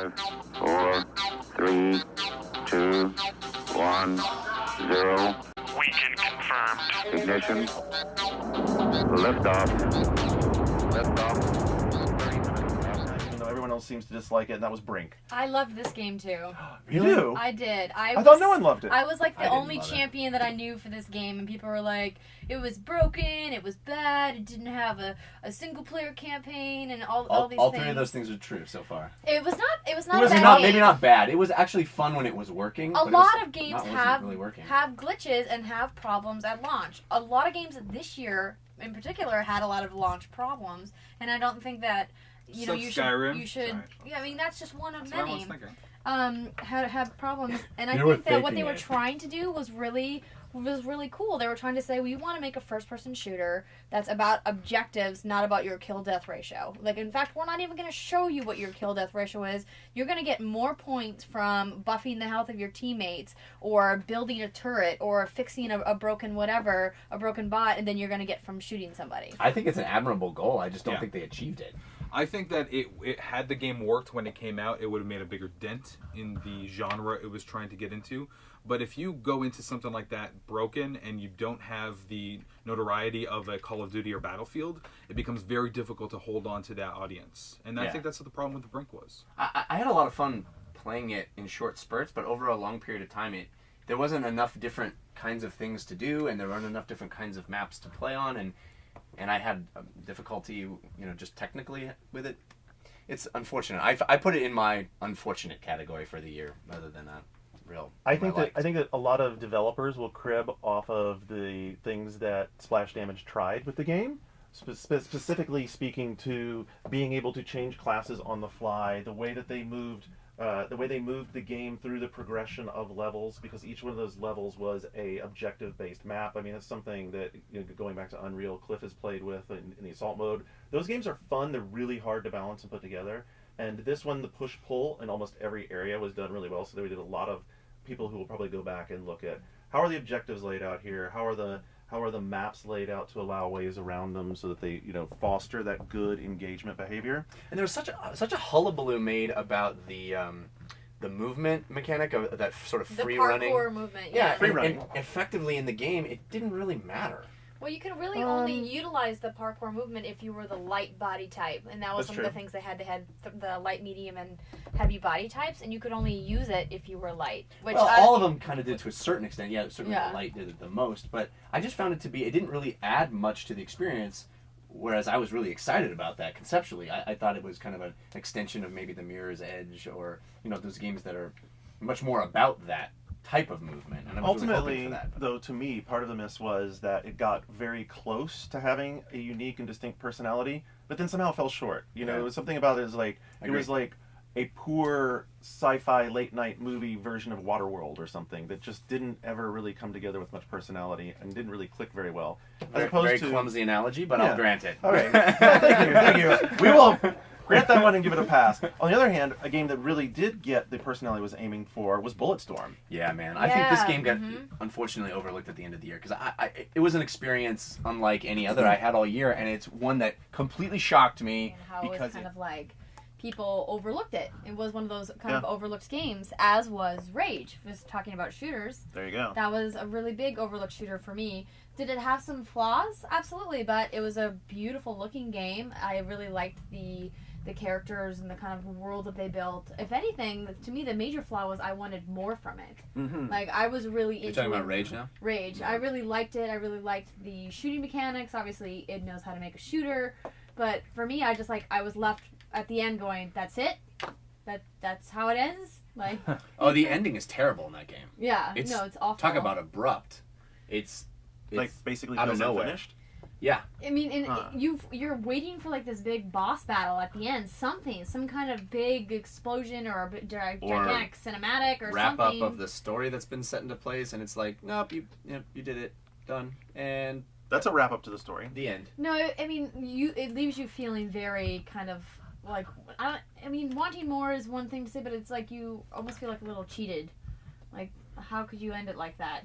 5, 4, 3, 2, 1, 0. Weekend confirmed. Ignition. Liftoff. Liftoff. Even though everyone else seems to dislike it, and that was Brink. I loved this game too. You do? I did. I thought no one loved it. I was like I the didn't only love it. champion that I knew for this game, and people were like, it was broken, it was bad, it didn't have a single player campaign, and all these all things. three of those things are true so far. It was not It a was bad not game. maybe not bad. It was actually fun when it was working. A but it lot was of games not- wasn't have really working. glitches and have problems at launch. A lot of games this year, in particular, had a lot of launch problems, and I don't think that you know Skyrim? you should. Sorry. Yeah, I mean that's just one of That's what I was many. thinking. Have problems, and I You were think that what they faking were it. trying to do was really cool. They were trying to say, we want to make a first-person shooter that's about objectives, not about your kill-death ratio. Like, in fact, we're not even going to show you what your kill-death ratio is. You're going to get more points from buffing the health of your teammates, or building a turret, or fixing a broken whatever, a broken bot, and then you're going to get from shooting somebody. I think it's an admirable goal. I just don't Yeah. think they achieved it. I think that it had the game worked when it came out, it would have made a bigger dent in the genre it was trying to get into. But if you go into something like that broken and you don't have the notoriety of a Call of Duty or Battlefield, it becomes very difficult to hold on to that audience. And I Yeah. think that's what the problem with the Brink was. I had a lot of fun playing it in short spurts, but over a long period of time, there wasn't enough different kinds of things to do, and there weren't enough different kinds of maps to play on, and I had difficulty, just technically with it. It's unfortunate. I put it in my unfortunate category for the year, rather than a real. I think that a lot of developers will crib off of the things that Splash Damage tried with the game. Specifically speaking to being able to change classes on the fly, the way they moved the game through the progression of levels, because each one of those levels was a objective-based map. I mean, it's something that, going back to Unreal, Cliff has played with in the Assault mode. Those games are fun. They're really hard to balance and put together. And this one, the push-pull in almost every area was done really well. So we did a lot of people who will probably go back and look at how are the objectives laid out here, how are the maps laid out to allow ways around them so that they foster that good engagement behavior. And there was such a hullabaloo made about the movement mechanic of that sort of free running. The parkour movement, Yeah, free and running. Effectively in the game, it didn't really matter. Well, you could really only utilize the parkour movement if you were the light body type, and that was That's some of the true. things they had. They had the light, medium, and heavy body types, and you could only use it if you were light. Which Well, all of them kind of did to a certain extent. Yeah, certainly Yeah. the light did it the most, but I just found it didn't really add much to the experience, whereas I was really excited about that conceptually. I thought it was kind of an extension of maybe the Mirror's Edge, or those games that are much more about that type of movement. And I was really hoping Ultimately, for that. though, to me, part of the miss was that it got very close to having a unique and distinct personality, but then somehow fell short. It was something about it. It was like a poor sci-fi late night movie version of Waterworld or something that just didn't ever really come together with much personality and didn't really click very well. Very clumsy analogy, but I'll grant it. All right. Thank you. We will grant that one and give it a pass. On the other hand, a game that really did get the personality it was aiming for was Bulletstorm. Yeah, man. I think this Yeah, game got unfortunately overlooked at the end of the year, because it was an experience unlike any other I had all year, and it's one that completely shocked me and how it was because kind of like people overlooked it. It was one of those kind of overlooked games, as was Rage. Just talking about shooters. There you go. That was a really big overlooked shooter for me. Did it have some flaws? Absolutely, but it was a beautiful looking game. I really liked the characters and the kind of world that they built. If anything, to me, the major flaw was I wanted more from it. Mm-hmm. Like, I was really into You're talking about Rage now? Rage. I really liked it. I really liked the shooting mechanics. Obviously, it knows how to make a shooter. But for me, I was left at the end going, that's it? That's how it ends? Like, Oh, the ending is terrible in that game. yeah. It's awful. Talk about abrupt. It's Like, basically out of feels nowhere. unfinished. Yeah. I mean, and you're waiting for like this big boss battle at the end, some kind of big explosion or a gigantic cinematic or Wrap something. up of the story that's been set into place, and it's like, nope, you did it, done, and That's a wrap up to the story. the end. No, I mean, it leaves you feeling very kind of like I mean, wanting more is one thing to say, but it's like you almost feel like a little cheated. Like, how could you end it like that?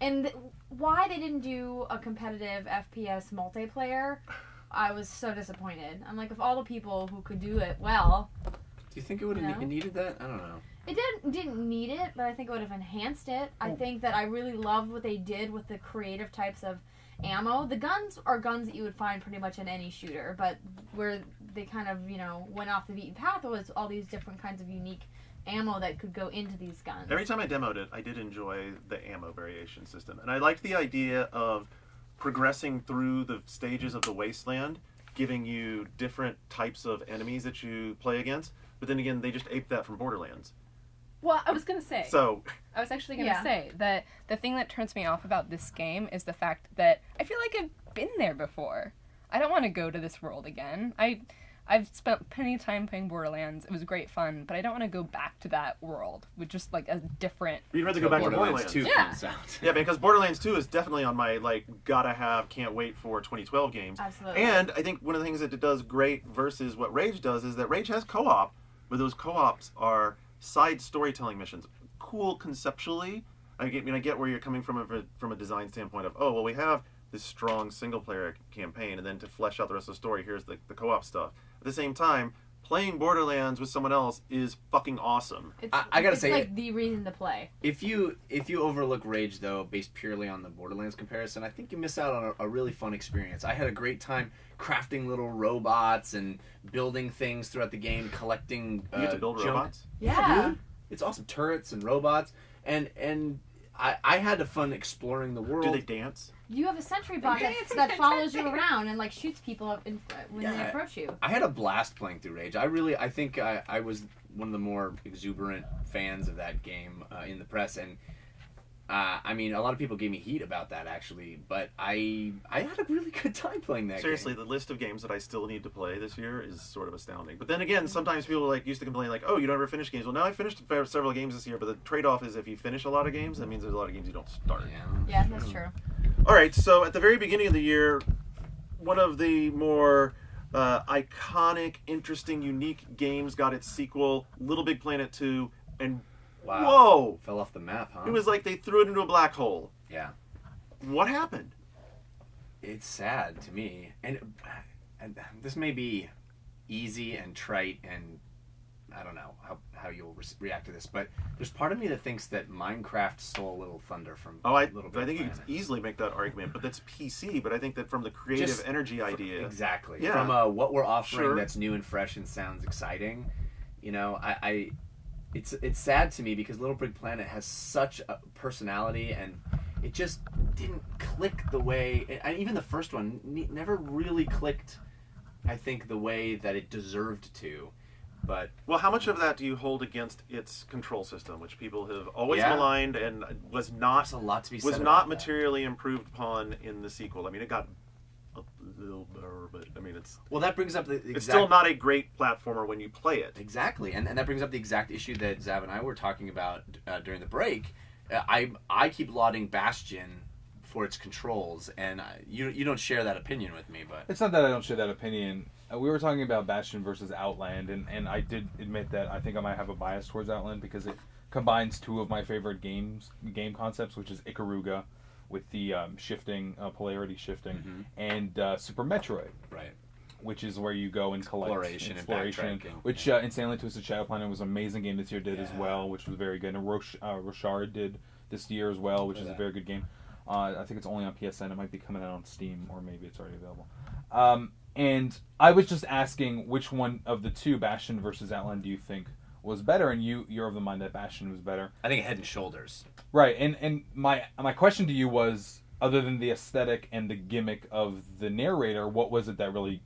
And why they didn't do a competitive FPS multiplayer, I was so disappointed. I'm like, of all the people who could do it well, Do you think it would have needed that? I don't know. It didn't need it, but I think it would have enhanced it. I think that I really loved what they did with the creative types of ammo. The guns are guns that you would find pretty much in any shooter, but where they kind of, went off the beaten path was all these different kinds of unique ammo that could go into these guns. Every time I demoed it, I did enjoy the ammo variation system. And I liked the idea of progressing through the stages of the wasteland, giving you different types of enemies that you play against. But then again, they just aped that from Borderlands. Well, I was going to say. So I was actually going to say that the thing that turns me off about this game is the fact that I feel like I've been there before. I don't want to go to this world again. I've spent plenty of time playing Borderlands. It was great fun, but I don't want to go back to that world with just like a different... You'd rather go back to Borderlands 2 comes out. Yeah, because Borderlands 2 is definitely on my, can't wait for 2012 games. Absolutely. And I think one of the things that it does great versus what Rage does is that Rage has co-op, but those co-ops are side storytelling missions. Cool conceptually. I get where you're coming from a design standpoint of, we have this strong single-player campaign, and then to flesh out the rest of the story, here's the co-op stuff. At the same time, playing Borderlands with someone else is fucking awesome. I gotta say, it's like the reason to play. If you overlook Rage, though, based purely on the Borderlands comparison, I think you miss out on a really fun experience. I had a great time crafting little robots and building things throughout the game, collecting You get to build junk. robots? Yeah. Dude. It's awesome. Turrets and robots. And I had a fun exploring the world. Do they dance? You have a sentry bot that follows you around and shoots people up when they approach you. I had a blast playing through Rage. I think I was one of the more exuberant fans of that game in the press, and a lot of people gave me heat about that actually, but I had a really good time playing that Seriously, game. the list of games that I still need to play this year is sort of astounding. But then again, sometimes people used to complain you don't ever finish games. Well, now I finished several games this year, but the trade-off is if you finish a lot of games, that means there's a lot of games you don't start. Yeah, that's true. All right, so at the very beginning of the year, one of the more iconic, interesting, unique games got its sequel, LittleBigPlanet 2, and Wow. whoa! Fell off the map, huh? It was like they threw it into a black hole. Yeah. What happened? It's sad to me, and this may be easy and trite, and I don't know how you'll react to this, but there's part of me that thinks that Minecraft stole a little thunder from I LittleBigPlanet. think you could easily make that argument, but that's PC. But I think that from the creative energy idea, exactly. Yeah. From what we're offering Sure. that's new and fresh and sounds exciting, it's sad to me because LittleBigPlanet has such a personality, and it just didn't click the way. And even the first one never really clicked, I think, the way that it deserved to. But well, how much of that do you hold against its control system, which people have always maligned and was not there's a lot to be said was about not that. materially improved upon in the sequel? I mean, it got a little better, but I mean, it's that brings up the exact... It's still not a great platformer when you play it. Exactly, and that brings up the exact issue that Zav and I were talking about during the break. I keep lauding Bastion for its controls, and you don't share that opinion with me, but It's not that I don't share that opinion. We were talking about Bastion versus Outland, and I did admit that I think I might have a bias towards Outland because it combines two of my favorite game concepts, which is Ikaruga with the polarity shifting, and Super Metroid. right. Which is where you go and collect Exploration and backtracking. which Insanely Twisted Shadow Planet was an amazing game this year as well, which was very good. And Rochard did this year as well, which is a very good game. I think it's only on PSN. It might be coming out on Steam, or maybe it's already available. And I was just asking which one of the two, Bastion versus Outland, do you think was better? And you're of the mind that Bastion was better. I think Head and Shoulders. Right. And my question to you was, other than the aesthetic and the gimmick of the narrator, what was it that really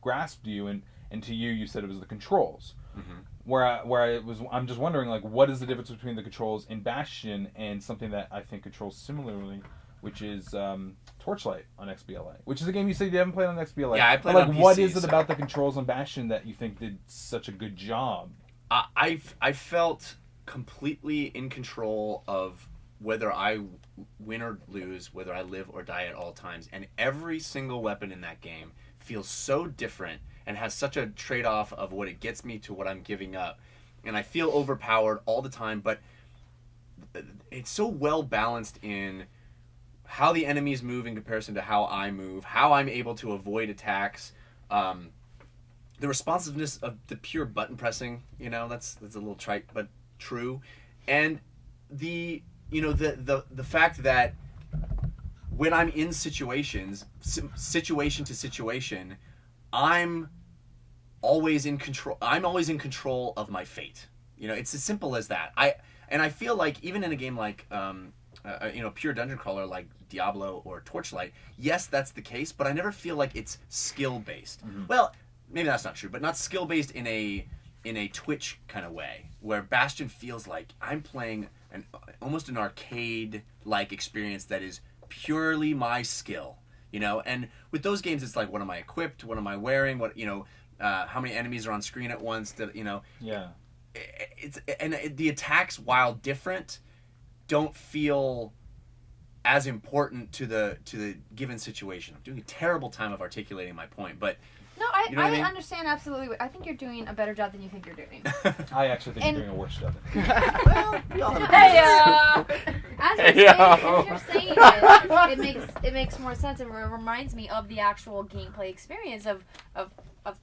grasped you? And to you said it was the controls. Mm-hmm. I'm just wondering, what is the difference between the controls in Bastion and something that I think controls similarly, which is Torchlight on XBLA, which is a game you said you haven't played on XBLA. Yeah, I played on what PC, is it about the controls on Bastion that you think did such a good job? I felt completely in control of whether I win or lose, whether I live or die at all times, and every single weapon in that game feels so different and has such a trade-off of what it gets me to what I'm giving up, and I feel overpowered all the time, but it's so well balanced in how the enemies move in comparison to how I move, how I'm able to avoid attacks, the responsiveness of the pure button pressing, that's a little trite but true, and the fact that when I'm in situation to situation, I'm always in control. I'm always in control of my fate. It's as simple as that. I feel like even in a game like pure dungeon crawler like Diablo or Torchlight, yes, that's the case, but I never feel like it's skill based. Mm-hmm. Well, maybe that's not true, but not skill based in a Twitch kind of way, where Bastion feels like I'm playing almost an arcade like experience that is purely my skill. And with those games, it's like, what am I equipped? What am I wearing? What how many enemies are on screen at once? Yeah. The attacks, while different, don't feel as important to the given situation. I'm doing a terrible time of articulating my point, but no, I mean? understand absolutely. I think you're doing a better job than you think you're doing. I actually think you're doing a worse job. Well, we all have as you're saying it makes more sense, and it reminds me of the actual gameplay experience of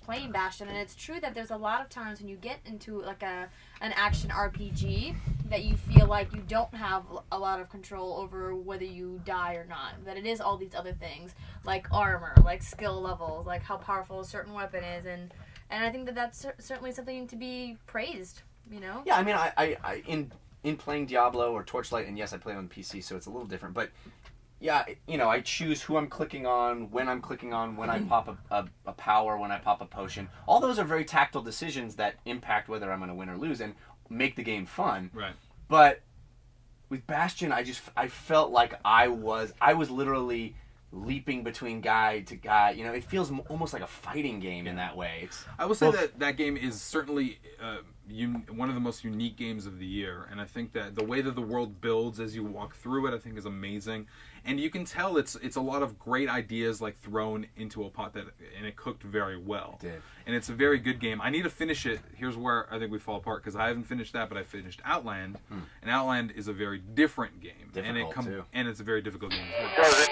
playing Bastion. And it's true that there's a lot of times when you get into like an action RPG that you feel like you don't have a lot of control over whether you die or not. That it is all these other things like armor, like skill levels, like how powerful a certain weapon is, and I think that that's certainly something to be praised. Yeah, I mean, I in playing Diablo or Torchlight, and yes, I play on PC, so it's a little different, but yeah, I choose who I'm clicking on, when I pop a power, when I pop a potion. All those are very tactile decisions that impact whether I'm going to win or lose and make the game fun. Right. But with Bastion, I felt like I was literally leaping between guy to guy. It feels almost like a fighting game in that way. I will say that game is certainly one of the most unique games of the year, and I think that the way that the world builds as you walk through it, I think is amazing. And you can tell it's a lot of great ideas like thrown into a pot and it cooked very well. It did. And it's a very good game. I need to finish it. Here's where I think we fall apart, because I haven't finished that, but I finished Outland, and Outland is a very different game. Difficult, too. And it's a very difficult game as well.